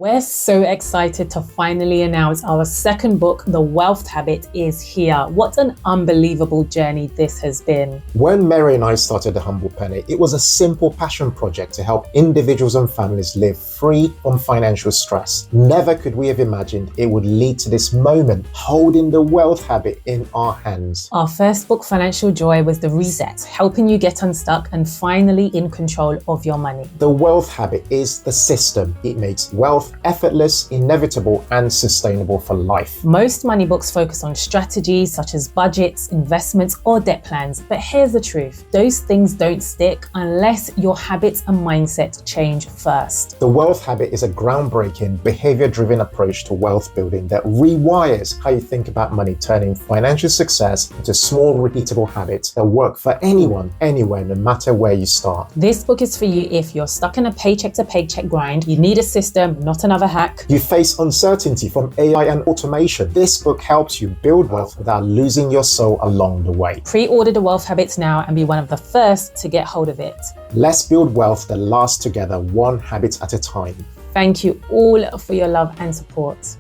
We're so excited to finally announce our second book, The Wealth Habit, is here. What an unbelievable journey this has been. When Mary and I started The Humble Penny, it was a simple passion project to help individuals and families live free from financial stress. Never could we have imagined it would lead to this moment, holding the wealth habit in our hands. Our first book, Financial Joy, was the reset, helping you get unstuck and finally in control of your money. The wealth habit is the system. It makes wealth effortless, inevitable, and sustainable for life. Most money books focus on strategies such as budgets, investments, or debt plans. But here's the truth. Those things don't stick unless your habits and mindset change first. The wealth habit is a groundbreaking, behavior-driven approach to wealth building that rewires how you think about money, turning financial success into small, repeatable habits that work for anyone, anywhere, no matter where you start. This book is for you if you're stuck in a paycheck-to-paycheck grind, you need a system, not another hack. You face uncertainty from AI and automation. This book helps you build wealth without losing your soul along the way. Pre-order The Wealth Habits now and be one of the first to get hold of it. Let's build wealth that lasts together, one habit at a time. Thank you all for your love and support.